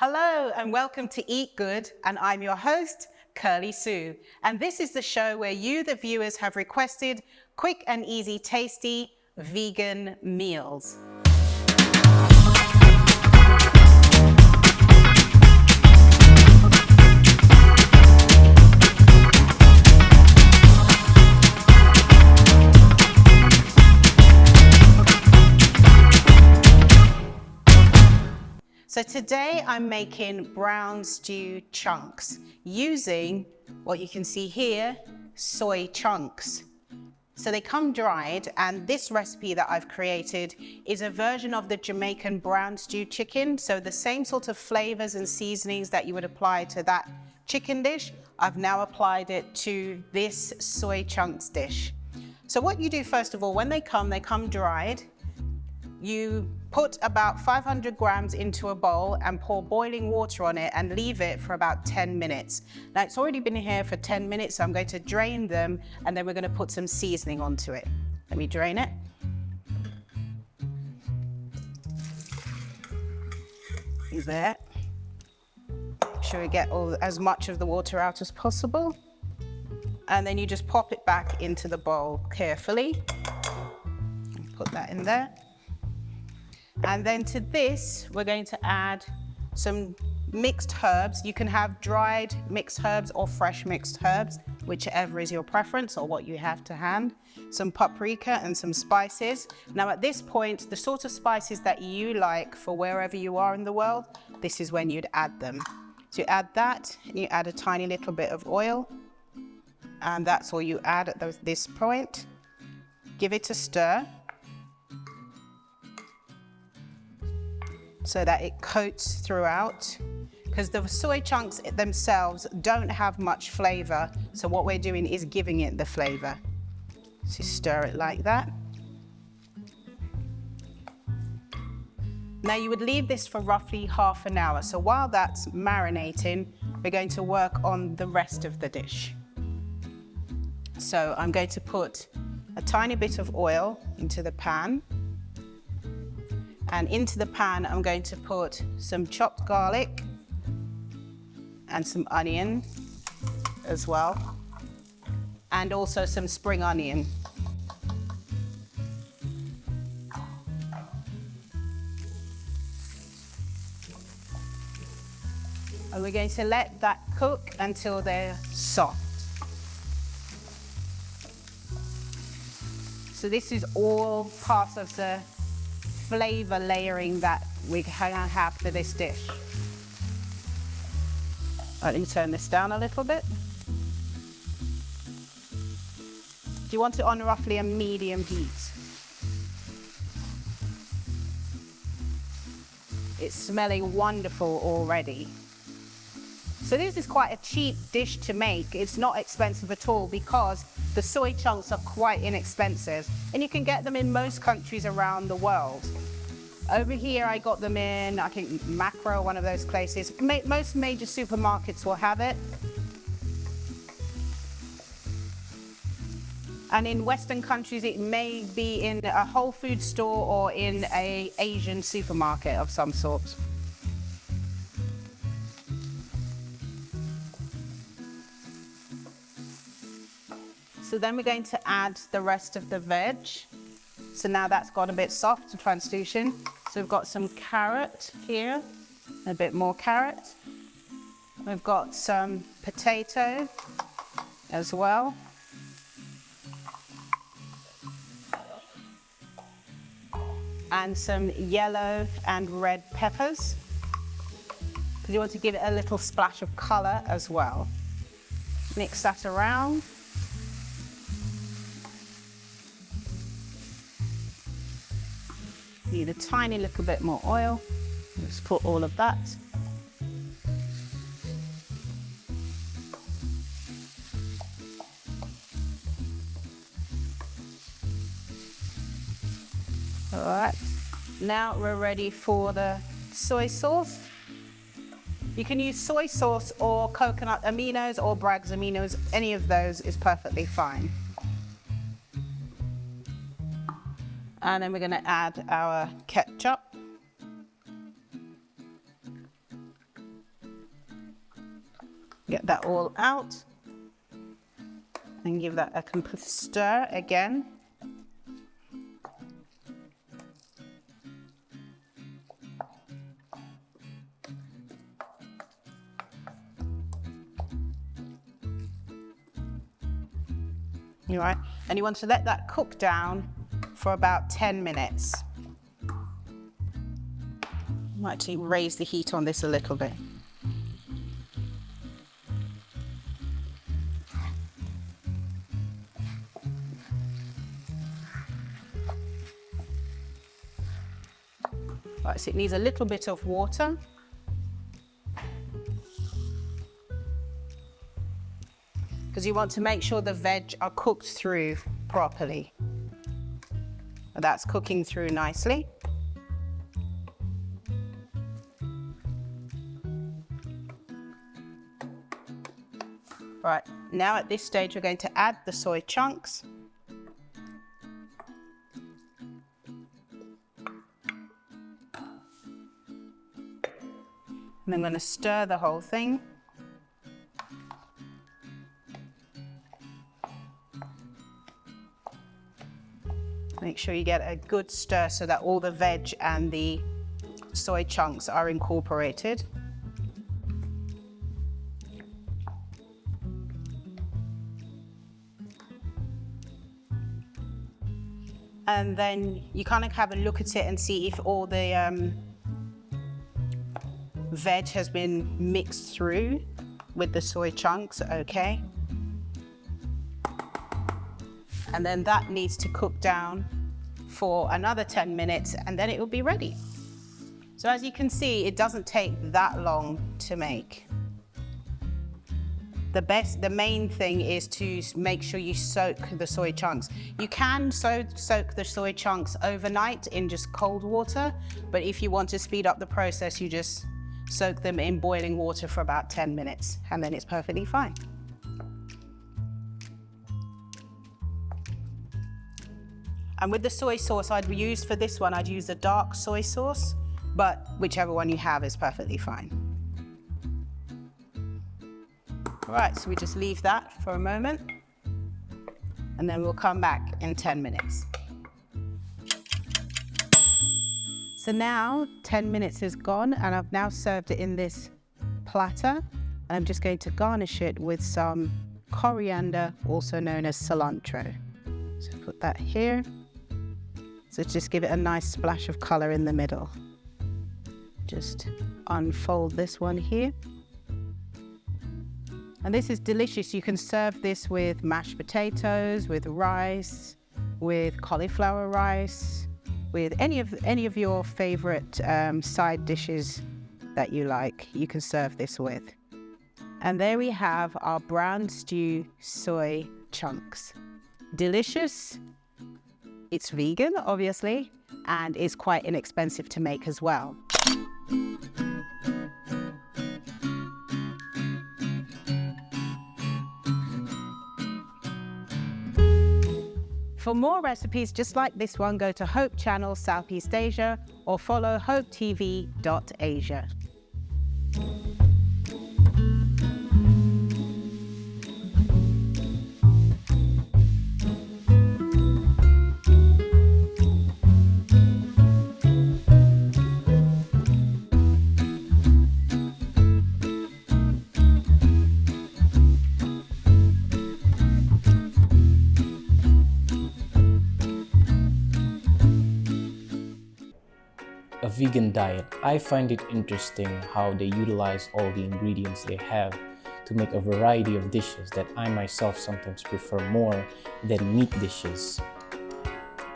Hello and welcome to Eat Good, and I'm your host, Kirly Sue. And this is the show where you, the viewers, have requested quick and easy, tasty vegan meals. So today I'm making brown stew chunks using what you can see here, soy chunks. So they come dried, and this recipe that I've created is a version of the Jamaican brown stew chicken. So the same sort of flavors and seasonings that you would apply to that chicken dish, I've now applied it to this soy chunks dish. So what you do first of all, when they come dried. You put about 500 grams into a bowl and pour boiling water on it and leave it for about 10 minutes. Now it's already been here for 10 minutes, so I'm going to drain them and then we're going to put some seasoning onto it. Let me drain it. There. Make sure we get as much of the water out as possible. And then you just pop it back into the bowl carefully. Put that in there. And then to this, we're going to add some mixed herbs. You can have dried mixed herbs or fresh mixed herbs, whichever is your preference or what you have to hand. Some paprika and some spices. Now at this point, the sort of spices that you like for wherever you are in the world, this is when you'd add them. So you add that, and you add a tiny little bit of oil, and that's all you add at this point. Give it a stir, so that it coats throughout, because the soy chunks themselves don't have much flavor. So what we're doing is giving it the flavor. So stir it like that. Now you would leave this for roughly half an hour. So while that's marinating, we're going to work on the rest of the dish. So I'm going to put a tiny bit of oil into the pan. And into the pan, I'm going to put some chopped garlic and some onion as well, and also some spring onion. And we're going to let that cook until they're soft. So this is all part of the flavor layering that we have for this dish. Let me turn this down a little bit. Do you want it on roughly a medium heat? It's smelling wonderful already. So this is quite a cheap dish to make. It's not expensive at all because the soy chunks are quite inexpensive, and you can get them in most countries around the world. Over here I got them in, I think, Macro, one of those places. Most major supermarkets will have it. And in Western countries it may be in a Whole Foods store or in an Asian supermarket of some sort. So then we're going to add the rest of the veg. So now that's got a bit soft and translucent. So we've got some carrot here, a bit more carrot. We've got some potato as well. And some yellow and red peppers, because you want to give it a little splash of color as well. Mix that around. Need a tiny little bit more oil. Let's put all of that. All right, now we're ready for the soy sauce. You can use soy sauce or coconut aminos or Bragg's aminos. Any of those is perfectly fine. And then we're going to add our ketchup. Get that all out and give that a complete stir again. All right, and you want to let that cook down for about 10 minutes. I might actually raise the heat on this a little bit. Right, so it needs a little bit of water. Because you want to make sure the veg are cooked through properly. And that's cooking through nicely. Right, now at this stage we're going to add the soy chunks. And I'm going to stir the whole thing. Make sure you get a good stir so that all the veg and the soy chunks are incorporated. And then you kind of have a look at it and see if all the veg has been mixed through with the soy chunks, okay. And then that needs to cook down for another 10 minutes and then it will be ready. So as you can see, it doesn't take that long to make. The main thing is to make sure you soak the soy chunks. You can soak the soy chunks overnight in just cold water, but if you want to speed up the process, you just soak them in boiling water for about 10 minutes and then it's perfectly fine. And with the soy sauce I'd use for this one, I'd use the dark soy sauce, but whichever one you have is perfectly fine. All right, so we just leave that for a moment and then we'll come back in 10 minutes. So now 10 minutes is gone and I've now served it in this platter and I'm just going to garnish it with some coriander, also known as cilantro. So put that here. So just give it a nice splash of color in the middle. Just unfold this one here. And this is delicious. You can serve this with mashed potatoes, with rice, with cauliflower rice, with any of your favorite side dishes that you like. You can serve this with. And there we have our brown stew soy chunks. Delicious. It's vegan, obviously, and it's quite inexpensive to make as well. For more recipes just like this one, go to Hope Channel Southeast Asia or follow hopetv.asia. A vegan diet. I find it interesting how they utilize all the ingredients they have to make a variety of dishes that I myself sometimes prefer more than meat dishes.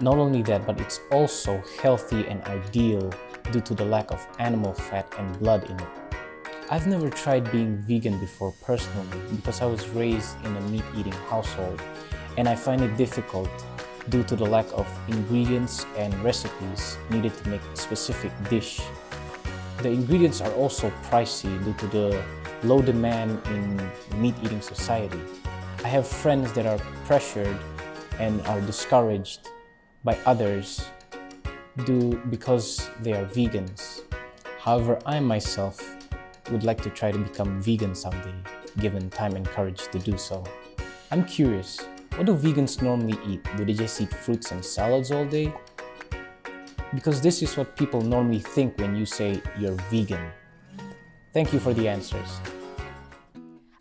Not only that, but it's also healthy and ideal due to the lack of animal fat and blood in it. I've never tried being vegan before personally because I was raised in a meat-eating household and I find it difficult due to the lack of ingredients and recipes needed to make a specific dish. The ingredients are also pricey due to the low demand in meat-eating society. I have friends that are pressured and are discouraged by others because they are vegans. However, I myself would like to try to become vegan someday. given time and courage to do so. I'm curious, what do vegans normally eat? Do they just eat fruits and salads all day? Because this is what people normally think when you say you're vegan. Thank you for the answers.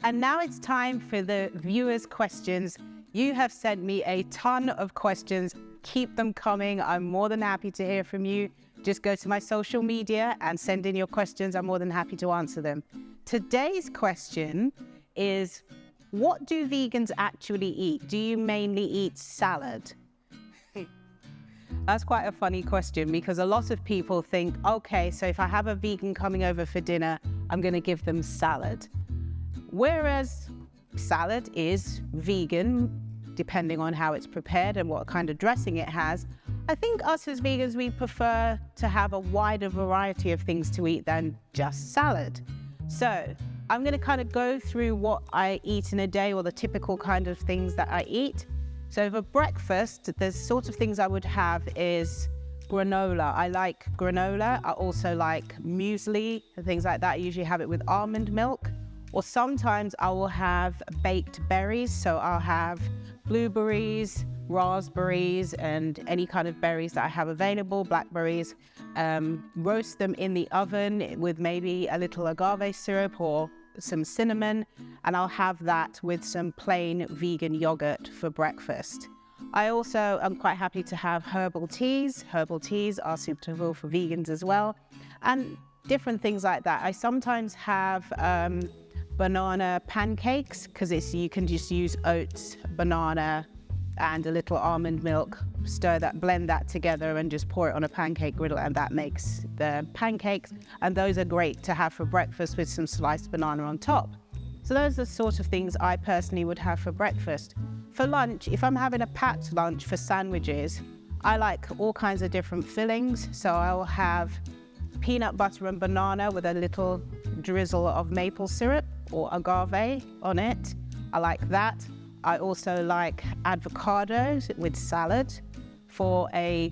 And now it's time for the viewers' questions. You have sent me a ton of questions. Keep them coming. I'm more than happy to hear from you. Just go to my social media and send in your questions. I'm more than happy to answer them. Today's question is, what do vegans actually eat? Do you mainly eat salad? That's quite a funny question, because a lot of people think, okay, so if I have a vegan coming over for dinner, I'm going to give them salad. Whereas salad is vegan, depending on how it's prepared and what kind of dressing it has. I think us as vegans, we prefer to have a wider variety of things to eat than just salad. So I'm going to kind of go through what I eat in a day, or the typical kind of things that I eat. So for breakfast, the sort of things I would have is granola. I like granola. I also like muesli and things like that. I usually have it with almond milk. Or sometimes I will have baked berries. So I'll have blueberries, raspberries, and any kind of berries that I have available, blackberries. Roast them in the oven with maybe a little agave syrup or some cinnamon, and I'll have that with some plain vegan yogurt for breakfast. I also am quite happy to have herbal teas. Herbal teas are suitable for vegans as well, and different things like that. I sometimes have banana pancakes, because you can just use oats, banana, and a little almond milk, blend that together and just pour it on a pancake griddle, and that makes the pancakes. And those are great to have for breakfast with some sliced banana on top. So those are the sort of things I personally would have for breakfast. For lunch, if I'm having a packed lunch for sandwiches, I like all kinds of different fillings. So I'll have peanut butter and banana with a little drizzle of maple syrup or agave on it. I like that. I also like avocados with salad for a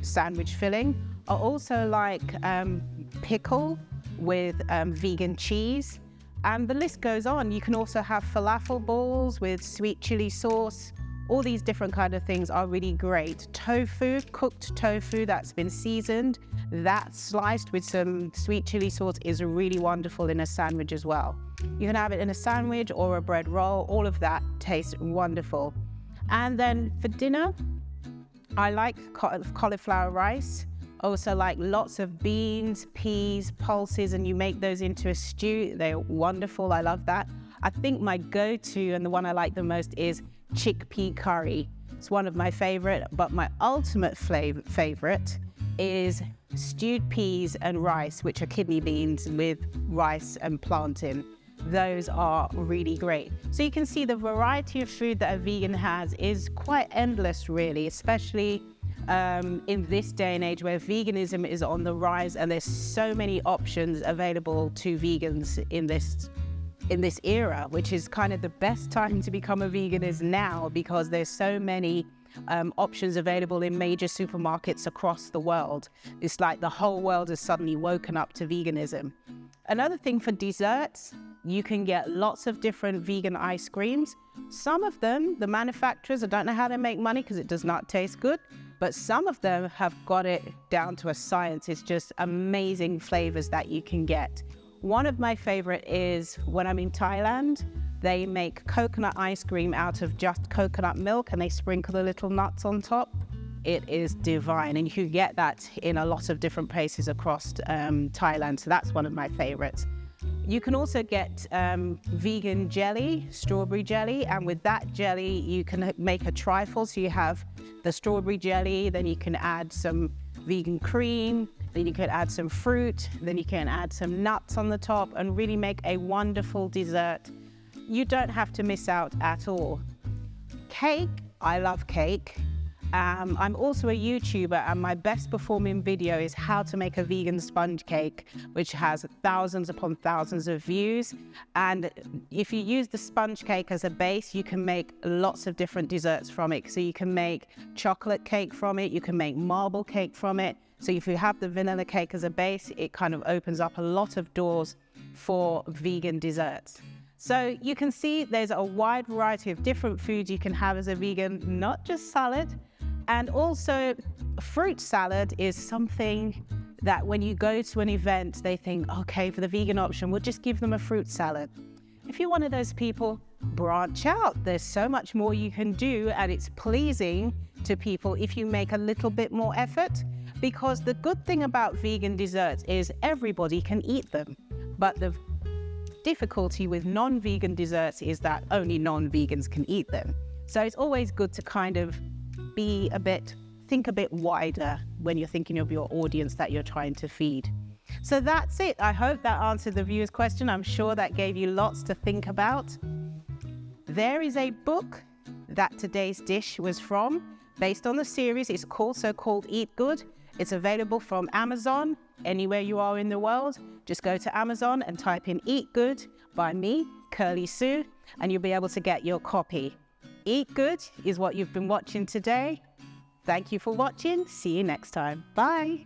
sandwich filling. I also like pickle with vegan cheese, and the list goes on. You can also have falafel balls with sweet chili sauce. All these different kind of things are really great. Tofu, cooked tofu that's been seasoned, that sliced with some sweet chili sauce is really wonderful in a sandwich as well. You can have it in a sandwich or a bread roll. All of that tastes wonderful. And then for dinner, I like cauliflower rice. Also like lots of beans, peas, pulses, and you make those into a stew. They're wonderful. I love that. I think my go-to and the one I like the most is chickpea curry. It's one of my favorite, but my ultimate favorite is stewed peas and rice, which are kidney beans with rice and plantain. Those are really great. So you can see the variety of food that a vegan has is quite endless, really, especially in this day and age where veganism is on the rise, and there's so many options available to vegans in this era, which is kind of the best time to become a vegan is now, because there's so many options available in major supermarkets across the world. It's like the whole world has suddenly woken up to veganism. Another thing for desserts, you can get lots of different vegan ice creams. Some of them, the manufacturers, I don't know how they make money because it does not taste good, but some of them have got it down to a science. It's just amazing flavors that you can get. One of my favorite is when I'm in Thailand, they make coconut ice cream out of just coconut milk, and they sprinkle the little nuts on top. It is divine, and you can get that in a lot of different places across Thailand, so that's one of my favorites. You can also get vegan jelly, strawberry jelly, and with that jelly you can make a trifle. So you have the strawberry jelly, then you can add some vegan cream, then you can add some fruit, then you can add some nuts on the top and really make a wonderful dessert. You don't have to miss out at all. Cake, I love cake. I'm also a YouTuber, and my best performing video is how to make a vegan sponge cake, which has thousands upon thousands of views. And if you use the sponge cake as a base, you can make lots of different desserts from it. So you can make chocolate cake from it, you can make marble cake from it. So if you have the vanilla cake as a base, it kind of opens up a lot of doors for vegan desserts. So you can see there's a wide variety of different foods you can have as a vegan, not just salad. And also fruit salad is something that when you go to an event, they think, okay, for the vegan option, we'll just give them a fruit salad. If you're one of those people, branch out. There's so much more you can do, and it's pleasing to people if you make a little bit more effort, because the good thing about vegan desserts is everybody can eat them. But the difficulty with non-vegan desserts is that only non-vegans can eat them. So it's always good to kind of think a bit wider when you're thinking of your audience that you're trying to feed. So that's it. I hope that answered the viewer's question. I'm sure that gave you lots to think about. There is a book that today's dish was from, based on the series. It's also called Eat Good. It's available from Amazon, anywhere you are in the world. Just go to Amazon and type in Eat Good by me, Kirly Sue, and you'll be able to get your copy. Eat Good is what you've been watching today. Thank you for watching. See you next time. Bye.